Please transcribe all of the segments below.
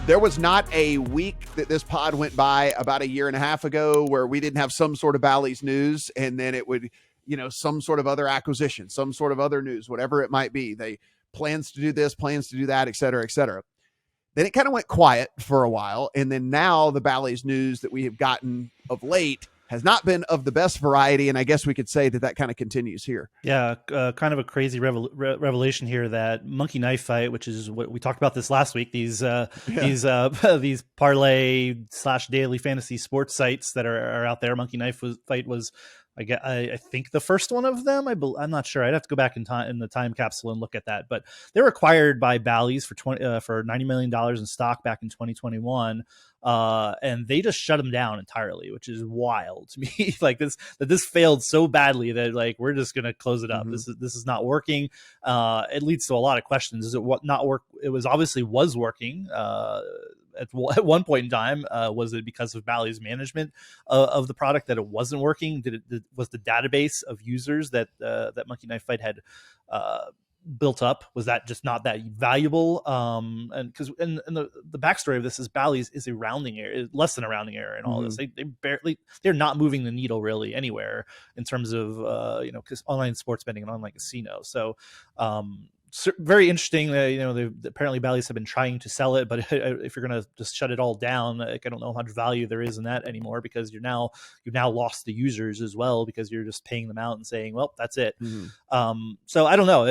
There was not a week that this pod went by about a year and a half ago where we didn't have some sort of Bally's news, and then it would, some sort of other acquisition, some sort of other news, whatever it might be. They plans to do this, plans to do that, et cetera, et cetera. Then it kind of went quiet for a while. And then now the Bally's news that we have gotten of late has not been of the best variety. And I guess we could say that kind of continues here. Yeah, kind of a crazy revelation here that Monkey Knife Fight, which is what we talked about this last week. These parlay / daily fantasy sports sites that are out there. Monkey Knife Fight was, I think, the first one of them. I'm not sure. I'd have to go back in the time capsule and look at that. But they were acquired by Bally's for $90 million in stock back in 2021. And they just shut them down entirely, which is wild to me. This failed so badly that we're just going to close it up. Mm-hmm. This is not working. It leads to a lot of questions. Is it what not work? It was working. At one point in time, was it because of Bally's management of the product that it wasn't working? Was the database of users that Monkey Knife Fight had built up, was that just not that valuable? And because the backstory of this is Bally's is a rounding error, less than a rounding error in all this. They're not moving the needle really anywhere in terms of because online sports betting and online casino. So very interesting. Apparently Bally's have been trying to sell it, but if you're going to just shut it all down, I don't know how much value there is in that anymore, because you've now lost the users as well, because you're just paying them out and saying, well, that's it. Mm-hmm. So I don't know.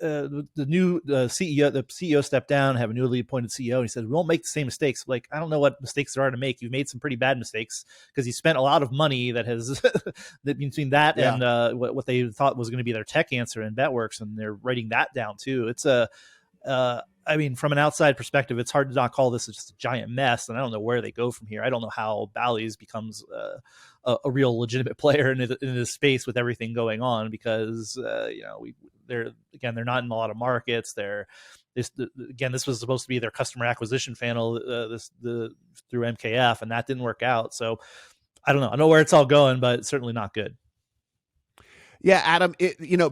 The CEO stepped down, have a newly appointed CEO, and he said, we won't make the same mistakes. I don't know what mistakes there are to make. You've made some pretty bad mistakes, because you spent a lot of money that has between that and what they thought was going to be their tech answer in BetWorks, and they're writing that down too. It's from an outside perspective, it's hard to not call this just a giant mess, and I don't know where they go from here. I don't know how Bally's becomes a real legitimate player in this space with everything going on, because they're not in a lot of markets. This was supposed to be their customer acquisition funnel through MKF, and that didn't work out. So I don't know. I know where it's all going, but it's certainly not good. Yeah, Adam,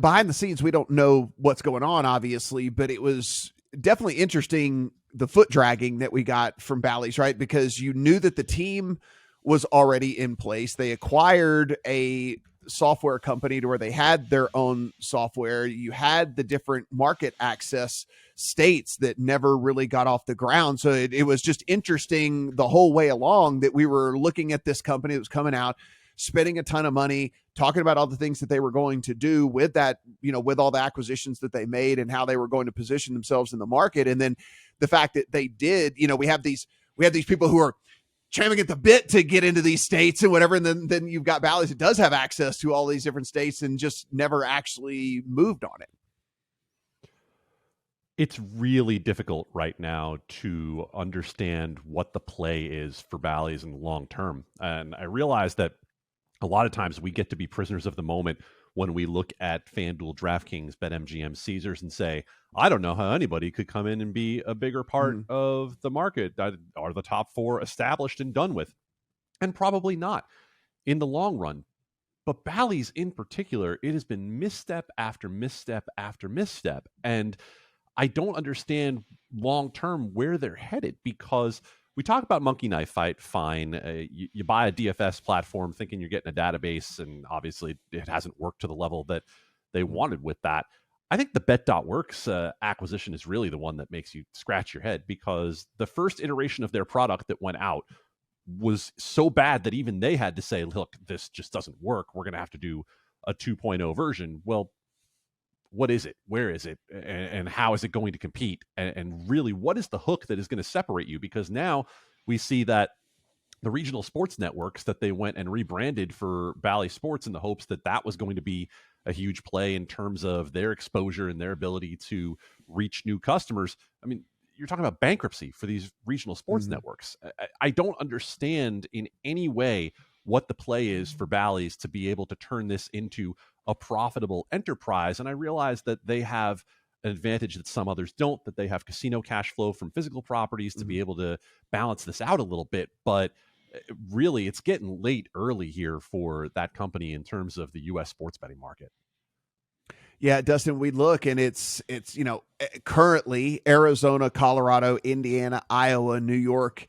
behind the scenes, we don't know what's going on, obviously, but it was definitely interesting, the foot dragging that we got from Bally's, right? Because you knew that the team was already in place. They acquired a software company to where they had their own software. You had the different market access states that never really got off the ground. So it was just interesting the whole way along that we were looking at this company that was coming out, spending a ton of money, talking about all the things that they were going to do with that, with all the acquisitions that they made and how they were going to position themselves in the market. And then the fact that they did, we have these people who are champing at the bit to get into these states and whatever. And then you've got Bally's that does have access to all these different states and just never actually moved on it. It's really difficult right now to understand what the play is for Bally's in the long term. And I realize that a lot of times we get to be prisoners of the moment when we look at FanDuel, DraftKings, BetMGM, Caesars, and say, I don't know how anybody could come in and be a bigger part of the market. Are the top four established and done with? And probably not in the long run. But Bally's in particular, it has been misstep after misstep after misstep. And I don't understand long-term where they're headed, because we talk about Monkey Knife Fight, fine. You buy a DFS platform thinking you're getting a database, and obviously it hasn't worked to the level that they wanted with that. I think the Bet.Works acquisition is really the one that makes you scratch your head, because the first iteration of their product that went out was so bad that even they had to say, look, this just doesn't work. We're going to have to do a 2.0 version. Well, what is it? Where is it? And how is it going to compete? And really, what is the hook that is going to separate you? Because now we see that the regional sports networks that they went and rebranded for Bally Sports in the hopes that that was going to be a huge play in terms of their exposure and their ability to reach new customers. I mean, you're talking about bankruptcy for these regional sports networks. I don't understand in any way what the play is for Bally's to be able to turn this into a profitable enterprise. And I realize that they have an advantage that some others don't, that they have casino cash flow from physical properties to be able to balance this out a little bit. But really, it's getting late early here for that company in terms of the U.S. sports betting market. Yeah, Dustin, we look and it's currently Arizona, Colorado, Indiana, Iowa, New York,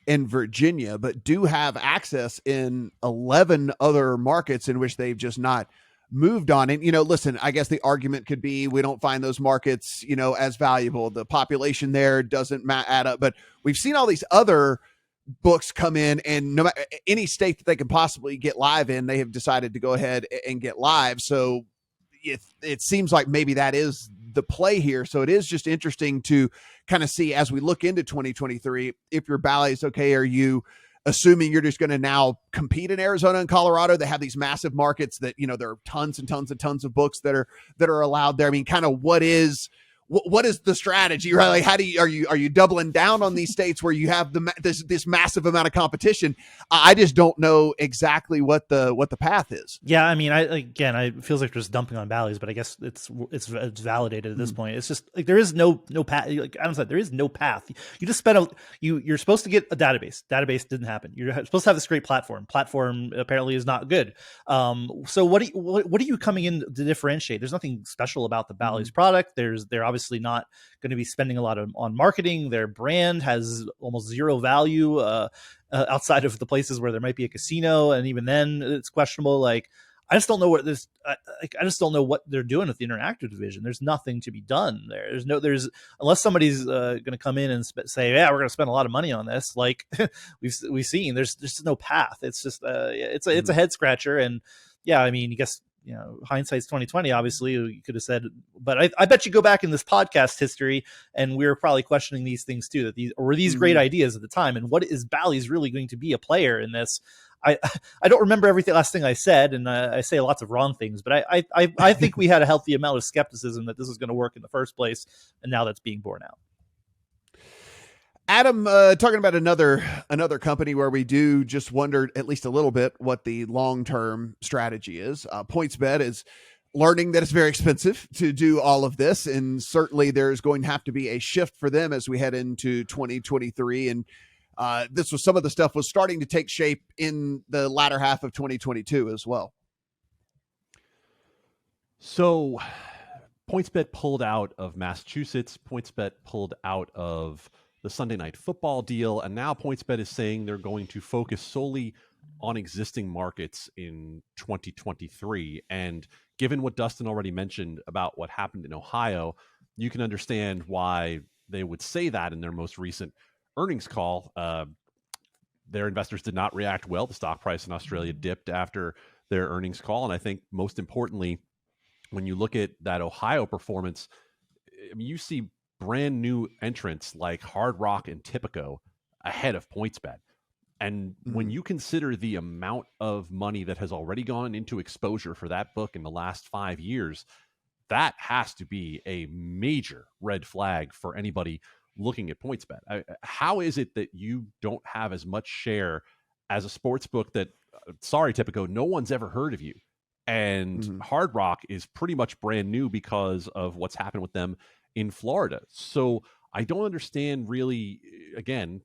and Virginia, but do have access in 11 other markets in which they've just not moved on. And, listen, I guess the argument could be we don't find those markets, as valuable. The population there doesn't add up, but we've seen all these other books come in, and no matter any state that they can possibly get live in, they have decided to go ahead and get live. So it seems like maybe that is the play here. So it is just interesting to kind of see as we look into 2023, if your Bally is okay, are you assuming you're just going to now compete in Arizona and Colorado? They have these massive markets that, there are tons and tons and tons of books that are allowed there. I mean, kind of what is the strategy, right? Like, how are you doubling down on these states where you have this massive amount of competition? I just don't know exactly what the path is. Yeah, I mean, it feels like just dumping on Bally's, but I guess it's validated at this point. It's just like there is no path. Like Adam said, there is no path. You just spent you're supposed to get a database. Database didn't happen. You're supposed to have this great platform. Platform apparently is not good. So what are you coming in to differentiate? There's nothing special about the Bally's product. They're obviously not going to be spending a lot on marketing. Their brand has almost zero value outside of the places where there might be a casino, and even then it's questionable. Like, I just don't know I just don't know what they're doing with the interactive division. There's nothing to be done there. Unless somebody's going to come in and say, yeah, we're going to spend a lot of money on this. Like we've seen, there's just no path. It's just it's a head scratcher. And yeah, I mean, I guess, hindsight's 2020, obviously you could have said, but I bet you go back in this podcast history and we were probably questioning these things too, that were these great ideas at the time. And what is Bally's really going to be a player in this? I don't remember last thing I said, and I say lots of wrong things, but I think we had a healthy amount of skepticism that this was going to work in the first place. And now that's being borne out. Adam, talking about another company where we do just wondered at least a little bit what the long-term strategy is. PointsBet is learning that it's very expensive to do all of this, and certainly there's going to have to be a shift for them as we head into 2023. And some of the stuff was starting to take shape in the latter half of 2022 as well. So PointsBet pulled out of Massachusetts. PointsBet pulled out of the Sunday Night Football deal, and now PointsBet is saying they're going to focus solely on existing markets in 2023. And given what Dustin already mentioned about what happened in Ohio, you can understand why they would say that in their most recent earnings call. Their investors did not react well. The stock price in Australia dipped after their earnings call. And I think most importantly, when you look at that Ohio performance, I mean, you see brand new entrants like Hard Rock and Tipico ahead of PointsBet. And when you consider the amount of money that has already gone into exposure for that book in the last 5 years, that has to be a major red flag for anybody looking at PointsBet. How is it that you don't have as much share as a sports book that, sorry, Tipico, no one's ever heard of you? And Hard Rock is pretty much brand new because of what's happened with them in Florida. So I don't understand really, again,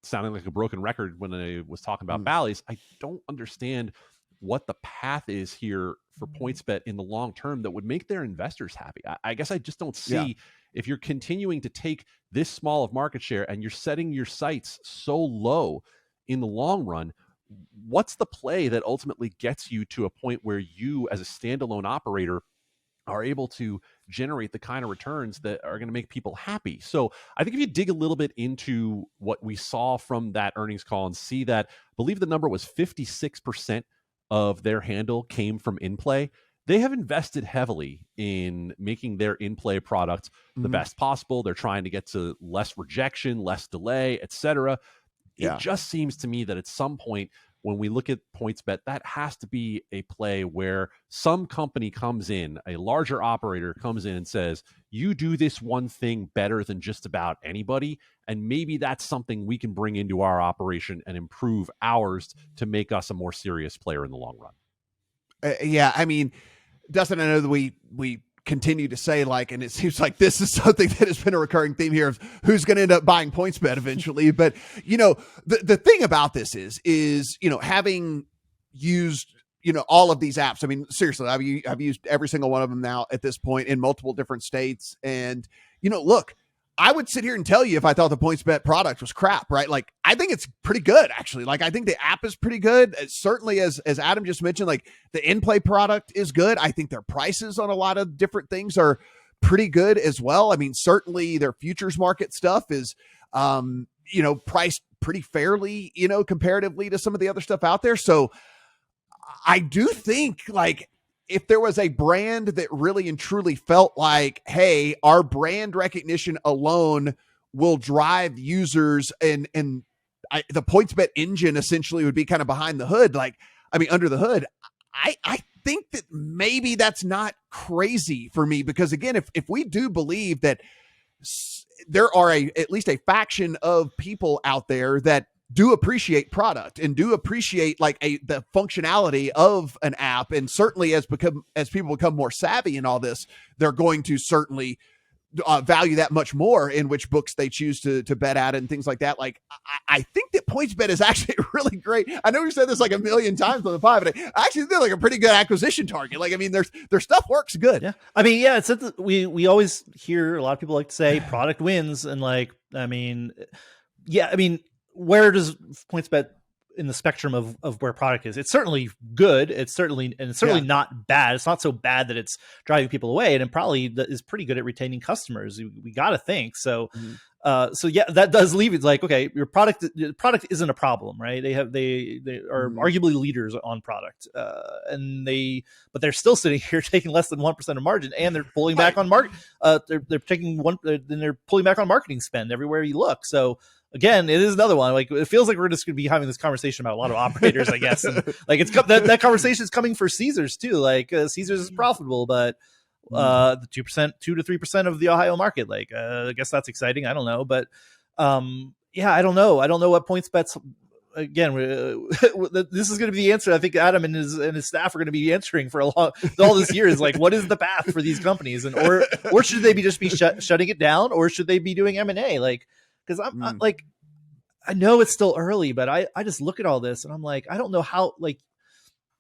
sounding like a broken record when I was talking about Bally's, I don't understand what the path is here for PointsBet in the long term that would make their investors happy. I guess I just don't see if you're continuing to take this small of market share and you're setting your sights so low in the long run, what's the play that ultimately gets you to a point where you as a standalone operator are able to generate the kind of returns that are going to make people happy? So I think if you dig a little bit into what we saw from that earnings call and see that, I believe the number was 56% of their handle came from in-play. They have invested heavily in making their in-play product the best possible. They're trying to get to less rejection, less delay, etc. It just seems to me that at some point when we look at PointsBet, that has to be a play where some company comes in, a larger operator comes in and says, you do this one thing better than just about anybody, and maybe that's something we can bring into our operation and improve ours to make us a more serious player in the long run. I mean, Dustin, I know that we continue to say, like, and it seems like this is something that has been a recurring theme here of who's going to end up buying PointsBet eventually. But, the thing about this is, having used all of these apps. I mean, seriously, I've used every single one of them now at this point in multiple different states. And, look, I would sit here and tell you if I thought the PointsBet product was crap, right? Like, I think it's pretty good, actually. Like, I think the app is pretty good. Certainly, as Adam just mentioned, like the in-play product is good. I think their prices on a lot of different things are pretty good as well. I mean, certainly their futures market stuff is, priced pretty fairly, comparatively to some of the other stuff out there. So I do think, like, if there was a brand that really and truly felt like, hey, our brand recognition alone will drive users and the PointsBet engine essentially would be kind of behind the hood, under the hood, I think that maybe that's not crazy for me, because again, if we do believe that there are at least a faction of people out there that do appreciate product and do appreciate the functionality of an app, and certainly as people become more savvy in all this, they're going to certainly value that much more in which books they choose to bet at and things like that. Like, I think that PointsBet is actually really great. I know we've said this like a million times on the pod, but I actually feel like a pretty good acquisition target. Like, I mean, their stuff works good. Yeah. I mean, yeah, we always hear a lot of people like to say product wins. And where does PointsBet in the spectrum of where product is? It's certainly good. It's certainly not bad. It's not so bad that it's driving people away, and it probably is pretty good at retaining customers. We got to think so. So yeah, that does leave it like, okay, your product isn't a problem, right? They are arguably leaders on product, but they're still sitting here taking less than 1% of margin, and they're pulling back on they're pulling back on marketing spend everywhere you look. So again, it is another one. Like, it feels like we're just going to be having this conversation about a lot of operators, I guess. And like, that conversation is coming for Caesars too. Like, Caesars is profitable, but the 2% 2 to 3% of the Ohio market. Like, I guess that's exciting. I don't know, but I don't know. I don't know what PointsBet's. Again, this is going to be the answer I think Adam and his staff are going to be answering for all this year, is like, what is the path for these companies, and or should they be shutting it down, or should they be doing M&A? Like, because I'm like, I know it's still early, but I just look at all this and I'm like, I don't know how, like,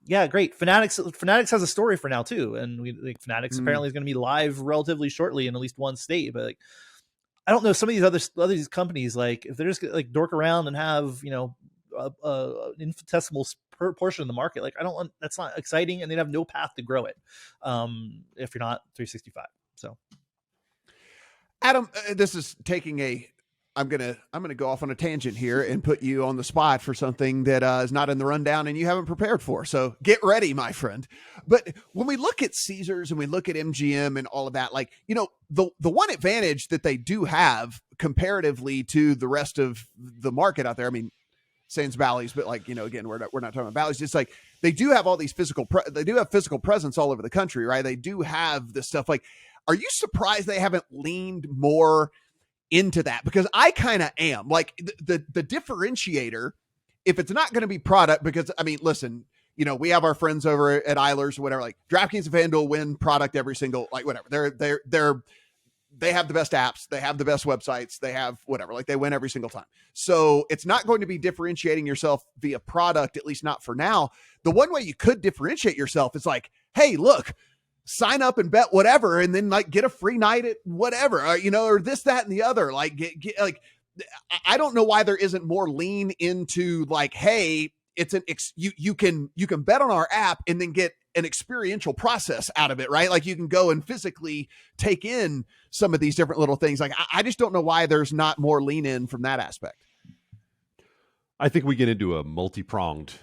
yeah, great. Fanatics has a story for now too. And Fanatics apparently is going to be live relatively shortly in at least one state, but like, I don't know, some of these other companies, like, if they're just like dork around and have, an infinitesimal portion of the market, like, that's not exciting, and they'd have no path to grow it if you're not 365. So Adam, this is taking I'm gonna go off on a tangent here and put you on the spot for something that is not in the rundown and you haven't prepared for. So get ready, my friend. But when we look at Caesars and we look at MGM and all of that, like, the one advantage that they do have comparatively to the rest of the market out there, I mean, sans Bally's, but like, again, we're not talking about Bally's. Just like, they do have all these physical presence all over the country, right? They do have this stuff. Like, are you surprised they haven't leaned more into that? Because I kind of am. Like, the differentiator, if it's not going to be product, because I mean, listen, we have our friends over at Eilers or whatever, like DraftKings and FanDuel win product every single, like, whatever. They have the best apps, they have the best websites, they have whatever, like, they win every single time. So it's not going to be differentiating yourself via product, at least not for now. The one way you could differentiate yourself is like, hey, look, sign up and bet whatever, and then like get a free night at whatever, or this, that, and the other. Like, get like, I don't know why there isn't more lean into like, hey, it's you can bet on our app and then get an experiential process out of it, right? Like, you can go and physically take in some of these different little things. Like, I just don't know why there's not more lean in from that aspect. I think we get into a multi-pronged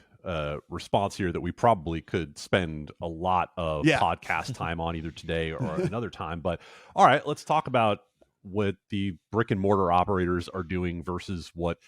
response here that we probably could spend a lot of podcast time on, either today or another time. But all right, let's talk about what the brick and mortar operators are doing versus what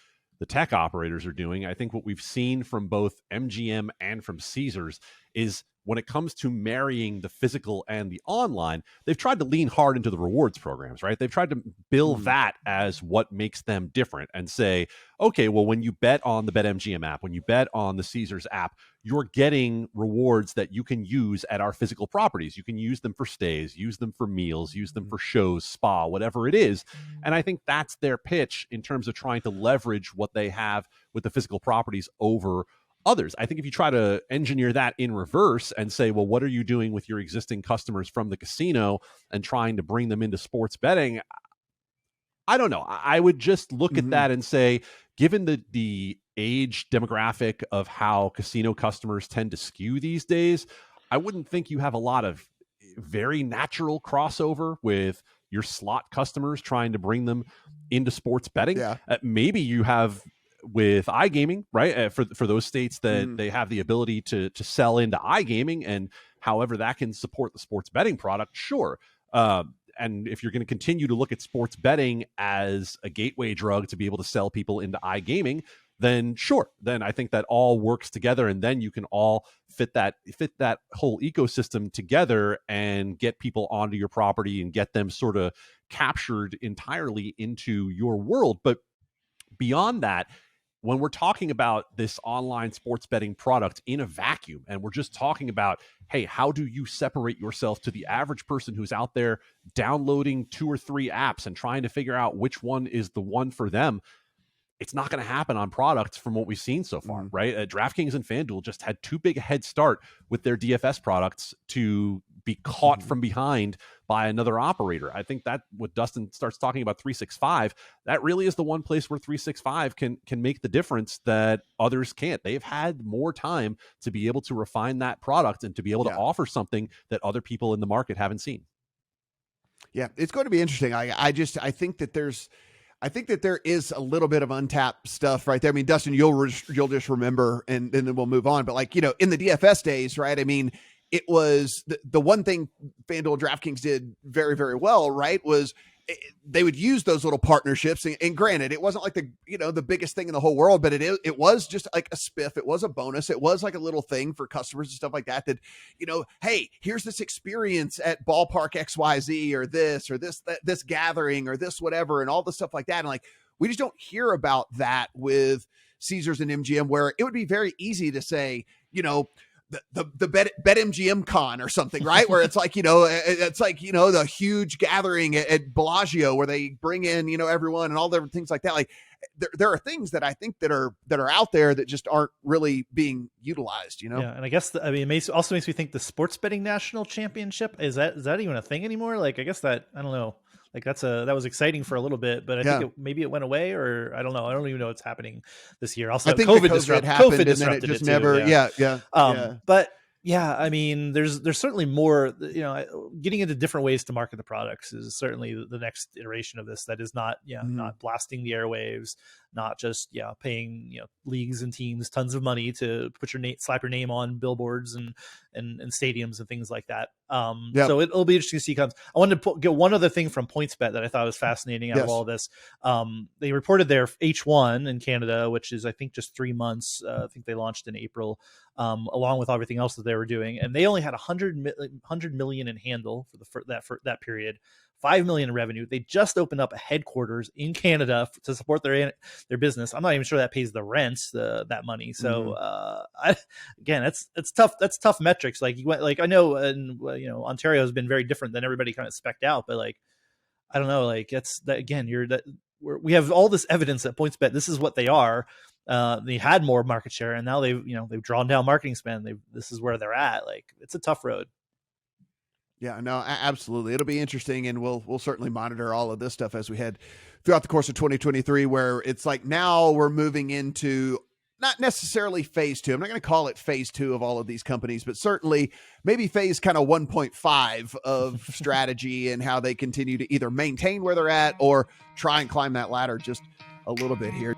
the tech operators are doing. I think what we've seen from both MGM and from Caesars is, when it comes to marrying the physical and the online, they've tried to lean hard into the rewards programs, right? They've tried to bill that as what makes them different and say, okay, well, when you bet on the BetMGM app, when you bet on the Caesars app, you're getting rewards that you can use at our physical properties. You can use them for stays, use them for meals, use them for shows, spa, whatever it is. And I think that's their pitch in terms of trying to leverage what they have with the physical properties over others. I think if you try to engineer that in reverse and say, well, what are you doing with your existing customers from the casino and trying to bring them into sports betting? I don't know. I would just look at that and say, given the age demographic of how casino customers tend to skew these days, I wouldn't think you have a lot of very natural crossover with your slot customers trying to bring them into sports betting. Yeah. Maybe you have with iGaming, right? For those states that they have the ability to sell into iGaming, and however that can support the sports betting product, sure. And if you're going to continue to look at sports betting as a gateway drug to be able to sell people into iGaming, then sure. Then I think that all works together, and then you can all fit that whole ecosystem together and get people onto your property and get them sort of captured entirely into your world. But beyond that, when we're talking about this online sports betting product in a vacuum, and we're just talking about, hey, how do you separate yourself to the average person who's out there downloading 2 or 3 apps and trying to figure out which one is the one for them? It's not going to happen on products from what we've seen so far, right? DraftKings and FanDuel just had too big a head start with their DFS products to be caught from behind by another operator. I think that what Dustin starts talking about 365, that really is the one place where 365 can make the difference that others can't. They've had more time to be able to refine that product and to be able to offer something that other people in the market haven't seen. Yeah, it's going to be interesting. I think that there is a little bit of untapped stuff right there. I mean, Dustin, you'll just remember, and then we'll move on. But like, in the DFS days, right? I mean, it was the one thing FanDuel and DraftKings did very, very well, right? Was they would use those little partnerships. And granted, it wasn't like the biggest thing in the whole world, but it was just like a spiff. It was a bonus. It was like a little thing for customers and stuff like that, hey, here's this experience at ballpark XYZ or this gathering or this, whatever, and all the stuff like that. And like, we just don't hear about that with Caesars and MGM, where it would be very easy to say, the BetMGM con or something, right? Where it's like, the huge gathering at Bellagio where they bring in, everyone and all the things like that. Like there are things that I think that are out there that just aren't really being utilized, Yeah. And I guess, it also makes me think the sports betting national championship, is that even a thing anymore? Like, I guess that, I don't know. Like that was exciting for a little bit, but I think maybe it went away, or I don't know. I don't even know what's happening this year. Also, I think COVID disrupted and then it just it never. too, But yeah, I mean, there's certainly more. Getting into different ways to market the products is certainly the next iteration of this. That is not not blasting the airwaves, not just paying leagues and teams tons of money to put slap your name on billboards and stadiums and things like that. So it'll be interesting to see comes. I wanted to get one other thing from PointsBet that I thought was fascinating out of all this. They reported their H1 in Canada, which is I think just 3 months. I think they launched in April, along with everything else that they were doing, and they only had 100 million in handle for that period. 5 million in revenue. They just opened up a headquarters in Canada to support their business. I'm not even sure that pays the rent, that money. So again, it's tough. That's tough metrics. Like I know, Ontario has been very different than everybody kind of specced out, but like, I don't know, like it's that again, we have all this evidence that PointsBet, this is what they are. They had more market share, and now they've drawn down marketing spend. This is where they're at. Like, it's a tough road. Yeah, no, absolutely. It'll be interesting, and we'll certainly monitor all of this stuff as we head throughout the course of 2023, where it's like now we're moving into not necessarily phase 2. I'm not going to call it phase 2 of all of these companies, but certainly maybe phase kind of 1.5 of strategy and how they continue to either maintain where they're at or try and climb that ladder just a little bit here.